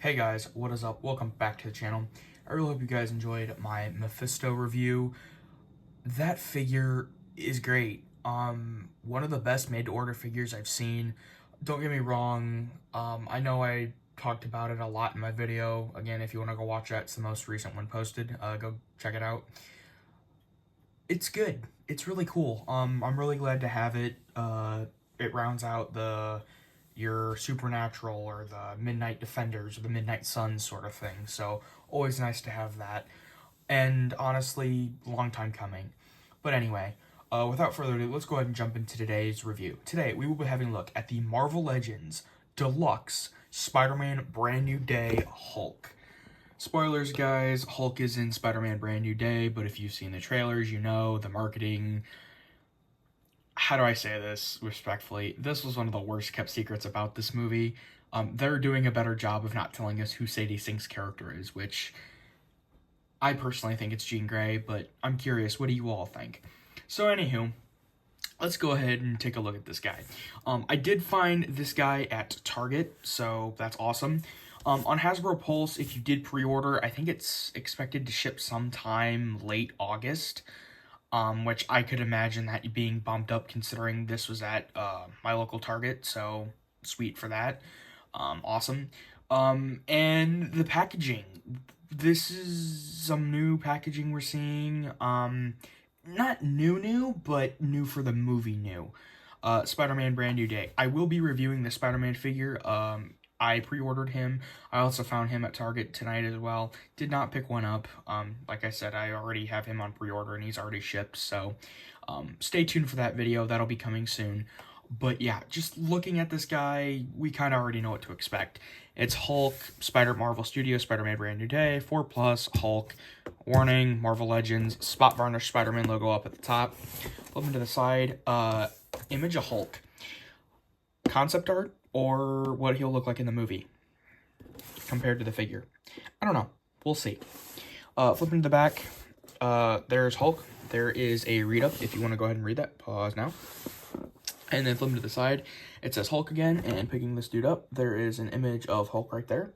Hey guys, what is up? Welcome back to the channel. I really hope you guys enjoyed my Mephisto review. That figure is great. One of the best made-to-order figures I've seen. Don't get me wrong, I know I talked about it a lot in my video. Again, if you want to go watch that, it's the most recent one posted. Go check it out. It's good. It's really cool. I'm really glad to have it. It rounds out your Supernatural or the Midnight Defenders or the Midnight Suns sort of thing. So always nice to have that. And honestly, long time coming. But anyway, without further ado, let's go ahead and jump into today's review. Today, we will be having a look at the Marvel Legends Deluxe Spider-Man Brand New Day Hulk. Spoilers, guys, Hulk is in Spider-Man Brand New Day, but if you've seen the trailers, you know the marketing. How do I say this respectfully? This was one of the worst kept secrets about this movie. They're doing a better job of not telling us who Sadie Sink's character is, which I personally think it's Jean Grey, but I'm curious, what do you all think? So anywho, let's go ahead and take a look at this guy. I did find this guy at Target, so that's awesome. On Hasbro Pulse, if you did pre-order, I think it's expected to ship sometime late August, which I could imagine that being bumped up considering this was at my local Target, so sweet for that. Awesome. And the packaging. This is some new packaging we're seeing. Not new, but new for the movie new. Spider-Man Brand New Day. I will be reviewing the Spider-Man figure. I pre-ordered him. I also found him at Target tonight as well. Did not pick one up. Like I said, I already have him on pre-order and he's already shipped. So stay tuned for that video. That'll be coming soon. But yeah, just looking at this guy, we kind of already know what to expect. It's Hulk, Marvel Studios, Spider-Man Brand New Day, 4+, Hulk, warning, Marvel Legends, spot varnish Spider-Man logo up at the top. Flipping to the side, image of Hulk. Concept art, or what he'll look like in the movie compared to the figure. I don't know. We'll see. Flipping to the back, there's Hulk. There is a read-up if you want to go ahead and read that. Pause now. And then flipping to the side, it says Hulk again, and picking this dude up, there is an image of Hulk right there.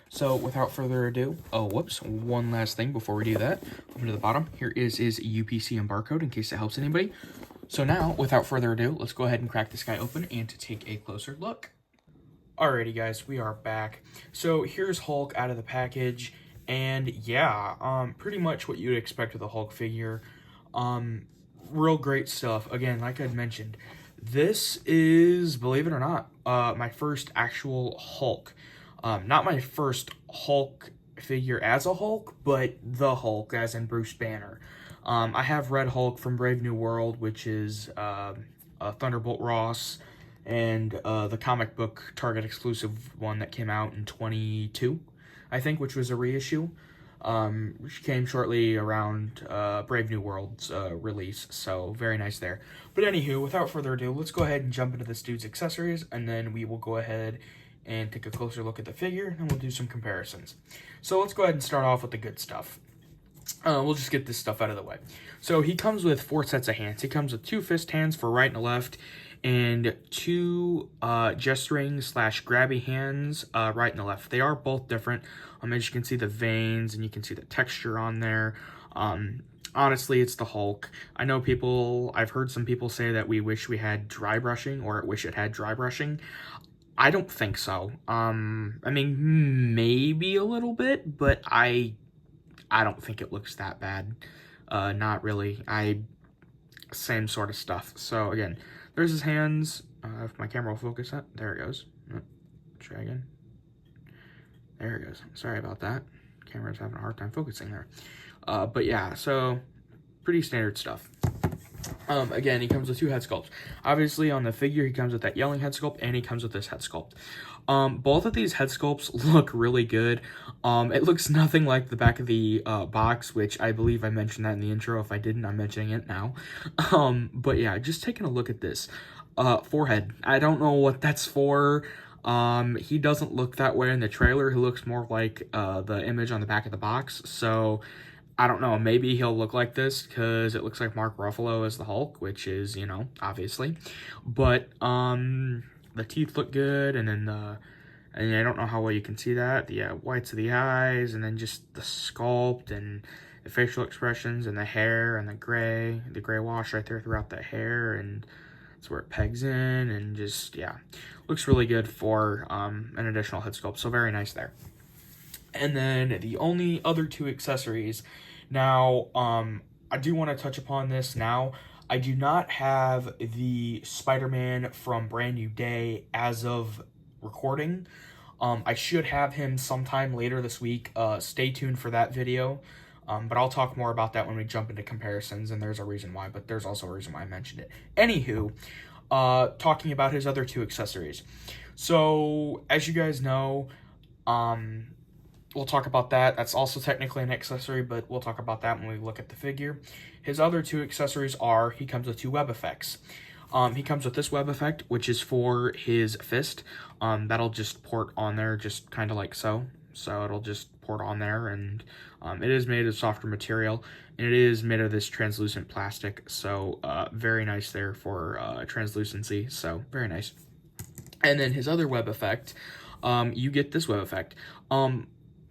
So without further ado, one last thing before we do that. Flipping to the bottom, here is his UPC and barcode in case it helps anybody. So now, without further ado, let's go ahead and crack this guy open and to take a closer look. Alrighty guys, we are back. So here's Hulk out of the package, and yeah, pretty much what you'd expect with a Hulk figure. Real great stuff. Again, like I'd mentioned, this is, believe it or not, my first actual Hulk. Not my first Hulk figure as a Hulk, but the Hulk as in Bruce Banner. I have Red Hulk from Brave New World, which is Thunderbolt Ross, and the comic book Target exclusive one that came out in 22, I think, which was a reissue, which came shortly around Brave New World's release, so very nice there. But anywho, without further ado, let's go ahead and jump into this dude's accessories, and then we will go ahead and take a closer look at the figure, and we'll do some comparisons. So let's go ahead and start off with the good stuff. We'll just get this stuff out of the way. So he comes with 4 sets of hands. He comes with 2 fist hands for right and left, and 2 gesturing / grabby hands right and left. They are both different. As you can see the veins and you can see the texture on there. Honestly, it's the Hulk. I know I've heard some people say that we wish we had dry brushing or wish it had dry brushing. I don't think so. I mean, maybe a little bit, but I don't think it looks that bad. Not really. Same sort of stuff. So again, there's his hands. If my camera will focus that, there it goes. Try again. There it goes. Sorry about that. Camera's having a hard time focusing there. But yeah, so pretty standard stuff. Again, he comes with 2 head sculpts. Obviously, on the figure, he comes with that yelling head sculpt, and he comes with this head sculpt. Both of these head sculpts look really good. It looks nothing like the back of the box, which I believe I mentioned that in the intro. If I didn't, I'm mentioning it now. But yeah, just taking a look at this. Forehead. I don't know what that's for. He doesn't look that way in the trailer. He looks more like the image on the back of the box. So I don't know, maybe he'll look like this because it looks like Mark Ruffalo as the Hulk, which is, obviously. But the teeth look good, and then And I don't know how well you can see that. The whites of the eyes, and then just the sculpt and the facial expressions and the hair and the gray wash right there throughout the hair, and that's where it pegs in, and just, yeah, looks really good for an additional head sculpt. So very nice there. And then the only other two accessories. Now, I do want to touch upon this now. I do not have the Spider-Man from Brand New Day as of recording. I should have him sometime later this week. Stay tuned for that video. But I'll talk more about that when we jump into comparisons, and there's a reason why, but there's also a reason why I mentioned it. Anywho, talking about his other two accessories. So, as you guys know, we'll talk about that. That's also technically an accessory, but we'll talk about that when we look at the figure. His other two accessories are, he comes with two web effects. He comes with this web effect, which is for his fist. That'll just port on there, just kind of like so. So it'll just port on there, and it is made of softer material, and it is made of this translucent plastic. So very nice there for translucency. So very nice. And then his other web effect, you get this web effect.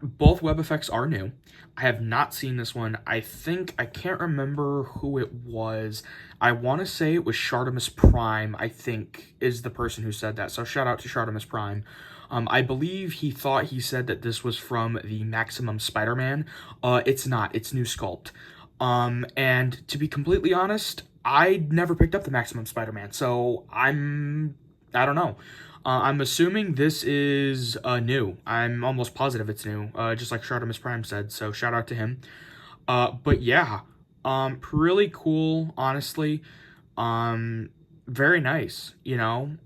Both web effects are new. I have not seen this one. I can't remember who it was. I want to say it was Shartimus Prime, I think, is the person who said that. So shout out to Shartimus Prime. I believe he said that this was from the Maximum Spider-Man. It's not. It's new sculpt. And to be completely honest, I never picked up the Maximum Spider-Man, so I don't know. I'm assuming this is new. I'm almost positive it's new, just like Shartimus Prime said, so shout out to him. But yeah, really cool, honestly. Very nice, you know.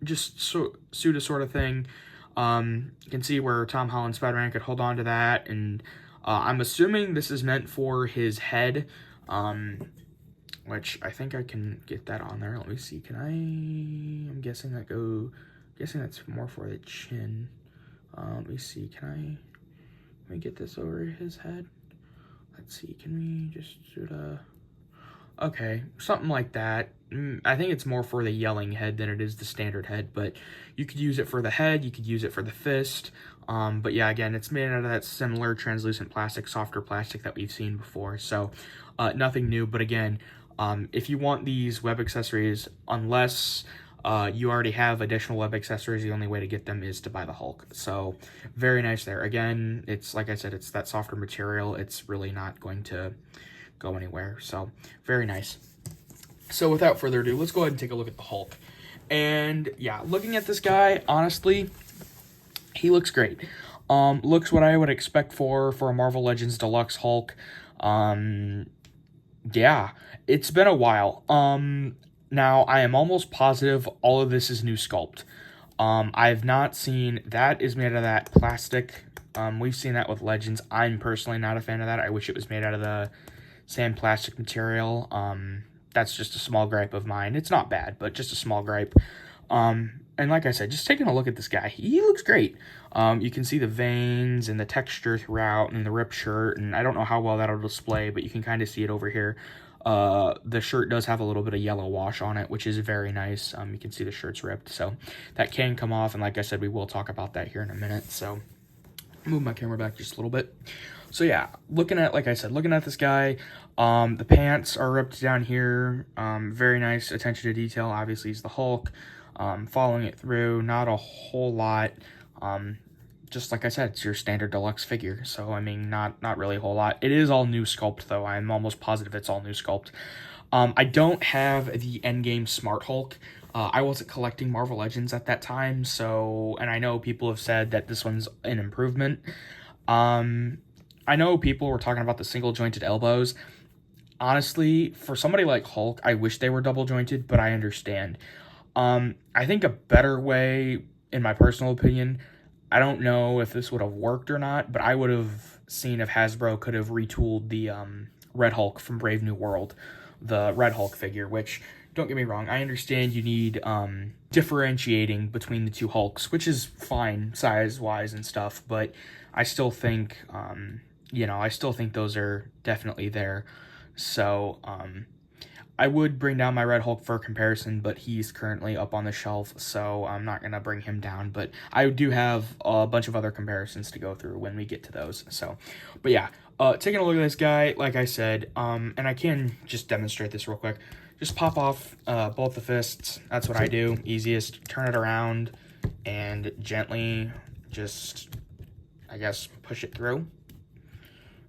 Just suit sort of thing. You can see where Tom Holland Spider-Man could hold on to that, and I'm assuming this is meant for his head, which I think I can get that on there. Let me see. I'm guessing that's more for the chin. Let me see. Can we get this over his head? Let's see. Can we just sort of... Okay, something like that. I think it's more for the yelling head than it is the standard head, but you could use it for the head, you could use it for the fist. But yeah, again, it's made out of that similar translucent plastic, softer plastic that we've seen before. So nothing new, but again, if you want these web accessories, unless you already have additional web accessories, the only way to get them is to buy the Hulk. So very nice there. Again, it's like I said, it's that softer material. It's really not going to go anywhere. So very nice. So without further ado, let's go ahead and take a look at the Hulk. And yeah, looking at this guy, honestly, he looks great. Looks what I would expect for a Marvel Legends Deluxe Hulk. Yeah, it's been a while. Now I am almost positive all of this is new sculpt. I've not seen, that is made out of that plastic. We've seen that with Legends. I'm personally not a fan of that. I wish it was made out of the sand plastic material. That's just a small gripe of mine. It's not bad, but just a small gripe. And like I said, just taking a look at this guy, he looks great. You can see the veins and the texture throughout, and the ripped shirt, and I don't know how well that'll display, but you can kind of see it over here. The shirt does have a little bit of yellow wash on it, which is very nice. You can see the shirt's ripped, so that can come off, and like I said, we will talk about that here in a minute. So move my camera back just a little bit. So yeah, looking at this guy, the pants are ripped down here. Very nice attention to detail. Obviously, he's the Hulk. Following it through, not a whole lot. Just like I said, it's your standard deluxe figure. So, I mean, not really a whole lot. It is all new sculpt, though. I'm almost positive it's all new sculpt. I don't have the Endgame Smart Hulk. I wasn't collecting Marvel Legends at that time, so, and I know people have said that this one's an improvement. I know people were talking about the single jointed elbows. Honestly, for somebody like Hulk, I wish they were double jointed, but I understand. I think a better way, in my personal opinion, I don't know if this would have worked or not, but I would have seen if Hasbro could have retooled the Red Hulk from Brave New World, the Red Hulk figure, which, don't get me wrong, I understand you need differentiating between the two Hulks, which is fine size-wise and stuff, but I still think, I still think those are definitely there. So, I would bring down my Red Hulk for comparison, but he's currently up on the shelf, so I'm not going to bring him down. But I do have a bunch of other comparisons to go through when we get to those. So, but yeah, taking a look at this guy, like I said, and I can just demonstrate this real quick. Just pop off both the fists. That's what I do. Easiest. Turn it around and gently just, I guess, push it through.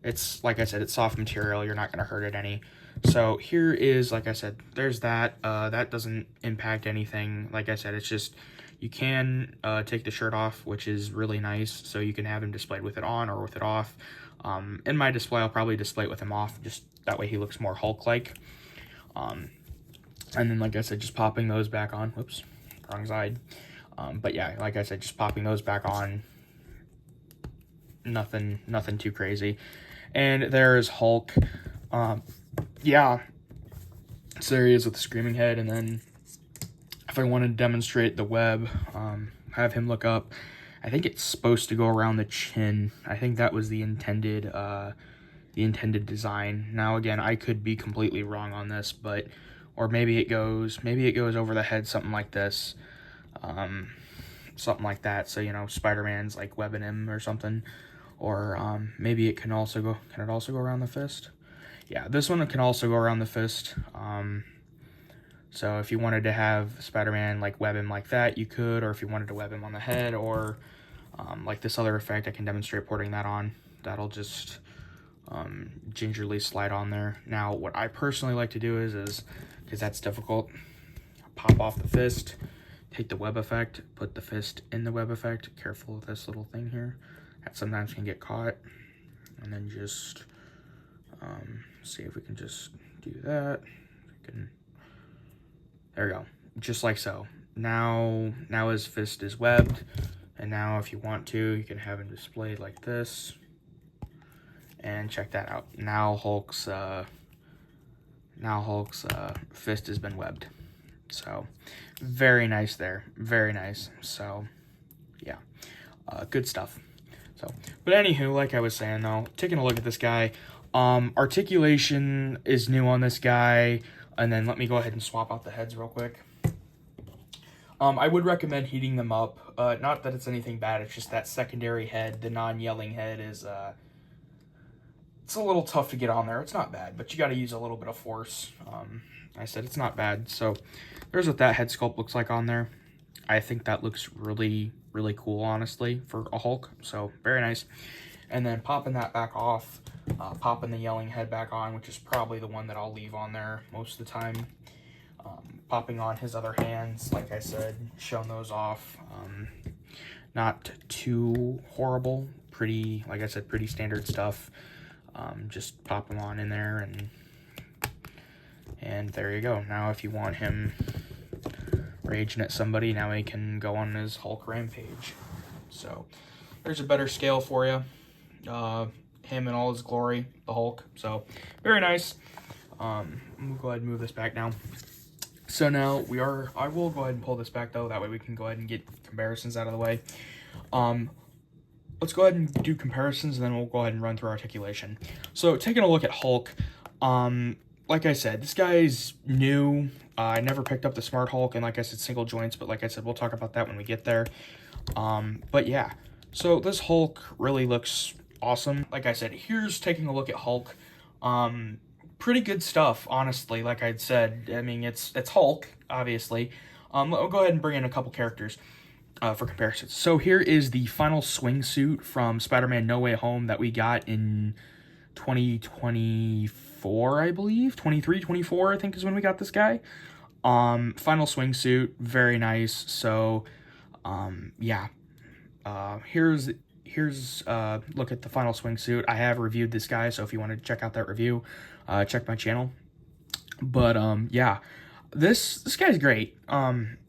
It's, like I said, it's soft material. You're not going to hurt it any. So here is, like I said, there's that. That doesn't impact anything. Like I said, it's just, you can take the shirt off, which is really nice. So you can have him displayed with it on or with it off. In my display, I'll probably display it with him off. Just that way he looks more Hulk-like. And then, like I said, just popping those back on. Whoops, wrong side. But yeah, like I said, just popping those back on. Nothing too crazy. And there's Hulk. Yeah, so there he is with the screaming head. And then if I want to demonstrate the web, have him look up. I think it's supposed to go around the chin. I think that was the intended design. Now again, I could be completely wrong on this, but or maybe it goes over the head, something like this, something like that. So, you know, Spider-Man's like webbing him or something. Or maybe it can it also go around the fist? Yeah, this one can also go around the fist. So if you wanted to have Spider-Man like web him like that, you could. Or if you wanted to web him on the head, or like this other effect, I can demonstrate porting that on. That'll just gingerly slide on there. Now, what I personally like to do is because that's difficult, pop off the fist, take the web effect, put the fist in the web effect. Careful with this little thing here. That sometimes can get caught. And then just see if we can just do that. There we go. Just like so. Now his fist is webbed. And now if you want to, you can have him displayed like this. And check that out. Now Hulk's fist has been webbed. So very nice there. Very nice. So yeah. Good stuff. So, but anywho, like I was saying though, taking a look at this guy, articulation is new on this guy, and then let me go ahead and swap out the heads real quick. I would recommend heating them up. Not that it's anything bad, it's just that secondary head, the non-yelling head is, it's a little tough to get on there. It's not bad, but you got to use a little bit of force. I said it's not bad. So there's what that head sculpt looks like on there. I think that looks really cool, honestly, for a Hulk. So very nice. And then popping that back off, popping the yelling head back on, which is probably the one that I'll leave on there most of the time. Popping on his other hands, like I said, showing those off. Not too horrible. Pretty, like I said, pretty standard stuff. Just pop them on in there, and there you go. Now if you want him raging at somebody, now he can go on his Hulk rampage. So there's a better scale for you. Him in all his glory, the Hulk. So very nice. I'm gonna go ahead and move this back now. So now I will go ahead and pull this back though, that way we can go ahead and get comparisons out of the way. Let's go ahead and do comparisons, and then we'll go ahead and run through articulation. So taking a look at Hulk, like I said, this guy's new. I never picked up the Smart Hulk, and like I said, single joints, but like I said, we'll talk about that when we get there. But yeah, so this Hulk really looks awesome. Like I said, here's taking a look at Hulk. Pretty good stuff, honestly. Like I said, I mean, it's Hulk, obviously. I'll go ahead and bring in a couple characters for comparisons. So here is the final swing suit from Spider-Man No Way Home that we got in 2024, I believe. 23, 24, I think is when we got this guy. Final swing suit, very nice. So, yeah. Here's look at the final swing suit. I have reviewed this guy, so if you want to check out that review, check my channel. But yeah, this guy's great.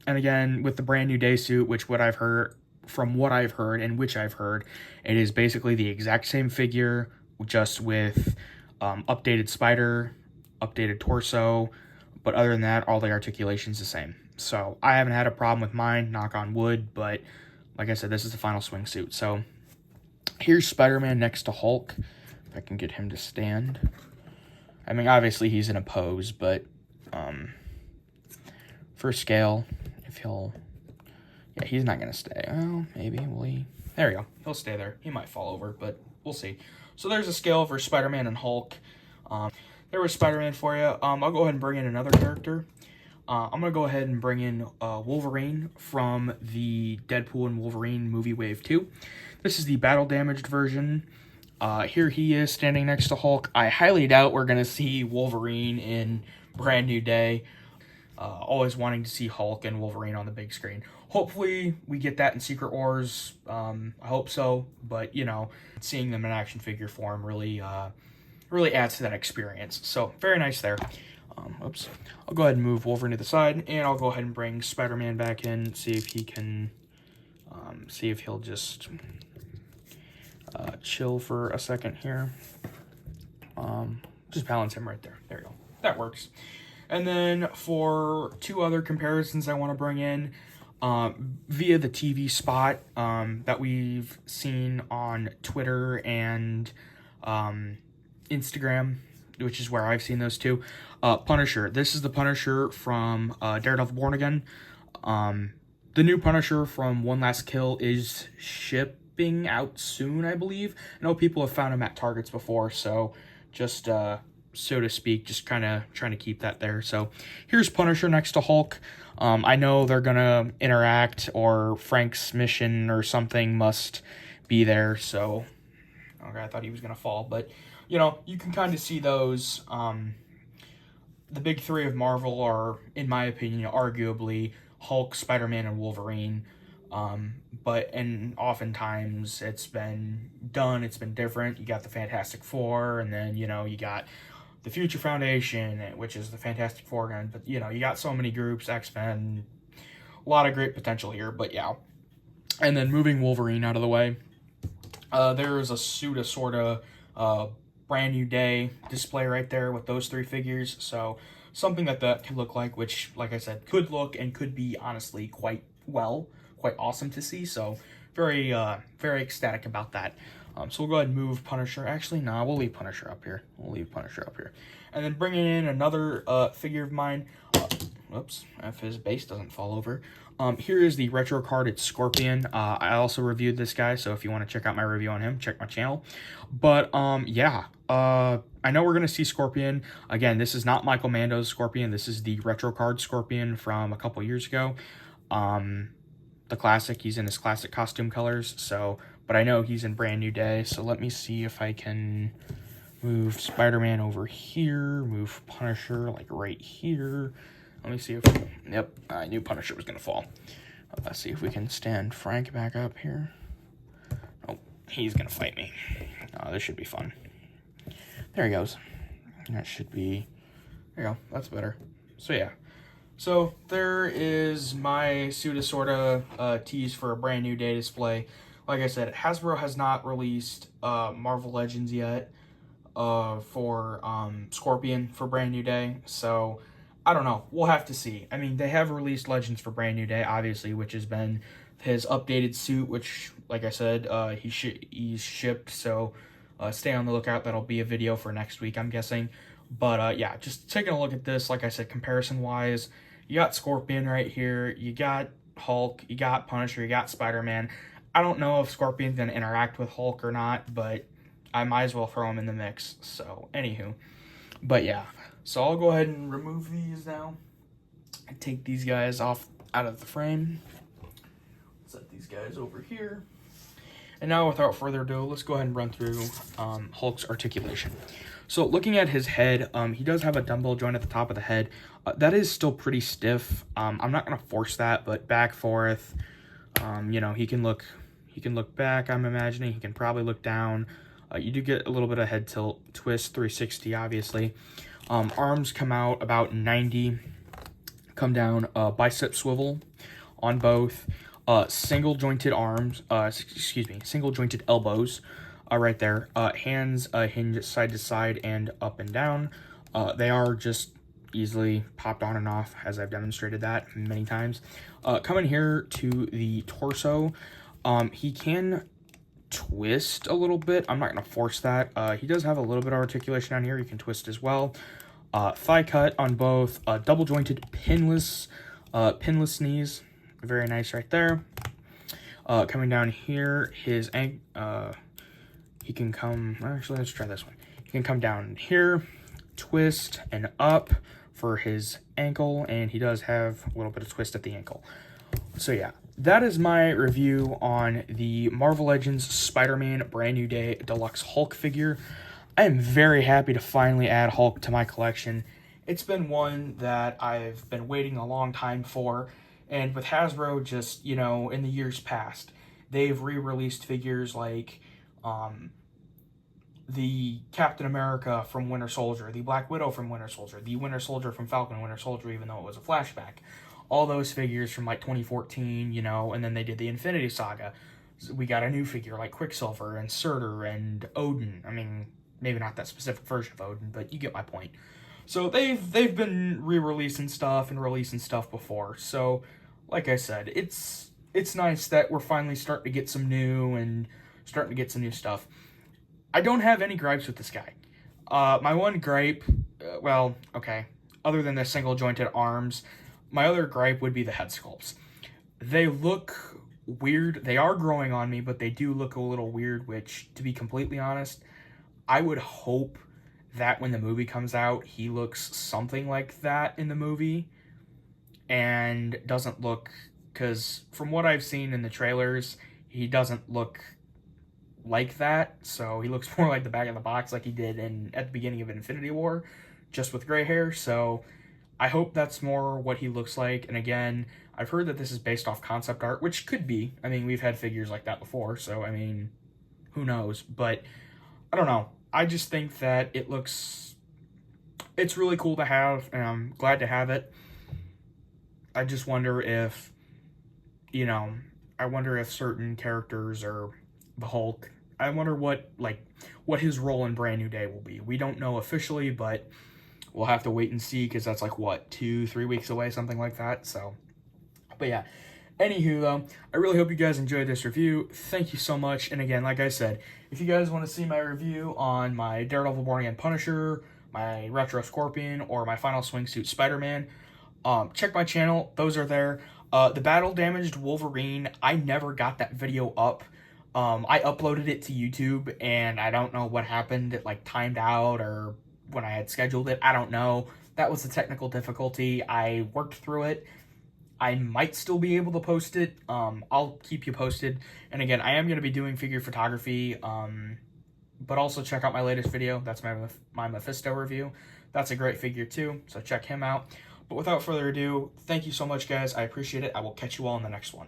And again, with the brand new day suit, which from what I've heard, it is basically the exact same figure, just with updated spider, updated torso. But other than that, all the articulation's the same. So I haven't had a problem with mine, knock on wood. But like I said, this is the final swing suit. So here's Spider-Man next to Hulk. If I can get him to stand. I mean, obviously he's in a pose, but for scale, if he'll, yeah, he's not going to stay. Well, maybe, will he? There we go. He'll stay there. He might fall over, but we'll see. So there's a scale for Spider-Man and Hulk. There was Spider-Man for you. I'll go ahead and bring in another character. I'm going to go ahead and bring in Wolverine from the Deadpool and Wolverine movie Wave 2. This is the battle-damaged version. Here he is standing next to Hulk. I highly doubt we're going to see Wolverine in Brand New Day. Always wanting to see Hulk and Wolverine on the big screen. Hopefully we get that in Secret Wars. I hope so. But, you know, seeing them in action figure form really adds to that experience. So, very nice there. Oops. I'll go ahead and move Wolverine to the side, and I'll go ahead and bring Spider-Man back in, see if he can, see if he'll just chill for a second here. Just balance him right there. There you go. That works. And then for two other comparisons I want to bring in, via the TV spot that we've seen on Twitter and Instagram, which is where I've seen those two. Punisher. This is the Punisher from Daredevil Born Again. The new Punisher from One Last Kill is shipping out soon, I believe. I know people have found him at Targets before, so just, so to speak, just kind of trying to keep that there. So here's Punisher next to Hulk. I know they're going to interact, or Frank's mission or something must be there, so... Okay, I thought he was going to fall, but... You know, you can kind of see those. The big three of Marvel are, in my opinion, arguably Hulk, Spider-Man, and Wolverine. And oftentimes it's been done, it's been different. You got the Fantastic Four, and then, you know, you got the Future Foundation, which is the Fantastic Four again. But, you know, you got so many groups, X-Men, a lot of great potential here, but yeah. And then moving Wolverine out of the way, there is a sort of Brand New Day display right there with those three figures. So something that could look like, which, like I said, could look and could be honestly quite awesome to see. So very ecstatic about that. So we'll go ahead and move Punisher. Actually, nah, we'll leave Punisher up here. And then bringing in another figure of mine. Whoops, if his base doesn't fall over. Here is the retro card. It's Scorpion. I also reviewed this guy, so if you want to check out my review on him, check my channel. But, yeah. I know we're going to see Scorpion. Again, this is not Michael Mando's Scorpion. This is the retro card Scorpion from a couple years ago. The classic. He's in his classic costume colors. So, but I know he's in Brand New Day. So let me see if I can move Spider-Man over here. Move Punisher, like, right here. Let me see if... Yep, I knew Punisher was going to fall. Let's see if we can stand Frank back up here. Oh, he's going to fight me. This should be fun. There he goes. That should be... There you go. That's better. So, yeah. So, there is my sorta tease for a Brand New Day display. Like I said, Hasbro has not released Marvel Legends yet for Scorpion for Brand New Day. So... I don't know. We'll have to see. I mean, they have released Legends for Brand New Day, obviously, which has been his updated suit, which, like I said, he's shipped. So stay on the lookout. That'll be a video for next week, I'm guessing. But yeah, just taking a look at this, like I said, comparison-wise, you got Scorpion right here. You got Hulk. You got Punisher. You got Spider-Man. I don't know if Scorpion's going to interact with Hulk or not, but I might as well throw him in the mix. So, anywho. But yeah. So I'll go ahead and remove these now. And take these guys out of the frame. Set these guys over here. And now, without further ado, let's go ahead and run through Hulk's articulation. So looking at his head, he does have a dumbbell joint at the top of the head. That is still pretty stiff. I'm not going to force that, but back, forth. You know, he can look back, I'm imagining. He can probably look down. You do get a little bit of head tilt, twist, 360, obviously. Arms come out about 90, come down, bicep swivel on both, single jointed arms, single jointed elbows, right there, hands hinge side to side and up and down. They are just easily popped on and off, as I've demonstrated that many times. Coming here to the torso, he can twist a little bit. I'm not going to force that. He does have a little bit of articulation on here. He can twist as well. thigh cut on both double jointed pinless knees. Very nice right there. Coming down here, his he can come, actually let's try this one. He can come down here, twist and up for his ankle, and he does have a little bit of twist at the ankle. So yeah, that is my review on the Marvel Legends Spider-Man Brand New Day Deluxe Hulk figure. I am very happy to finally add Hulk to my collection. It's been one that I've been waiting a long time for, and with Hasbro just, you know, in the years past, they've re-released figures like the Captain America from Winter Soldier, the Black Widow from Winter Soldier, the Winter Soldier from Falcon Winter Soldier, even though it was a flashback. All those figures from like 2014, you know, and then they did the Infinity Saga. We got a new figure like Quicksilver and Surtur and Odin. I mean, maybe not that specific version of Odin, but you get my point. So they've been re-releasing stuff and releasing stuff before. So, like I said, it's nice that we're finally starting to get some new stuff. I don't have any gripes with this guy. My one gripe, well, okay, other than the single jointed arms, my other gripe would be the head sculpts. They look weird. They are growing on me, but they do look a little weird, which, to be completely honest, I would hope that when the movie comes out, he looks something like that in the movie and doesn't look, because from what I've seen in the trailers, he doesn't look like that. So he looks more like the back of the box like he did at the beginning of Infinity War, just with gray hair. So I hope that's more what he looks like. And again, I've heard that this is based off concept art, which could be. I mean, we've had figures like that before, so I mean, who knows? But I don't know. I just think that it's really cool to have, and I'm glad to have it. I just wonder if, you know, I wonder if certain characters or the Hulk, I wonder what his role in Brand New Day will be. We don't know officially, but we'll have to wait and see, because that's like, what, 2-3 weeks away, something like that. So, but yeah. Anywho, though, I really hope you guys enjoyed this review. Thank you so much. And again, like I said, if you guys want to see my review on my Daredevil Born Again Punisher, my Retro Scorpion, or my Final Swingsuit Spider-Man, check my channel. Those are there. The Battle Damaged Wolverine, I never got that video up. I uploaded it to YouTube, and I don't know what happened. It, like, timed out, or when I had scheduled it. I don't know. That was the technical difficulty. I worked through it. I might still be able to post it. I'll keep you posted. And again, I am going to be doing figure photography, but also check out my latest video. That's my Mephisto review. That's a great figure too, so check him out. But without further ado, thank you so much, guys. I appreciate it. I will catch you all in the next one.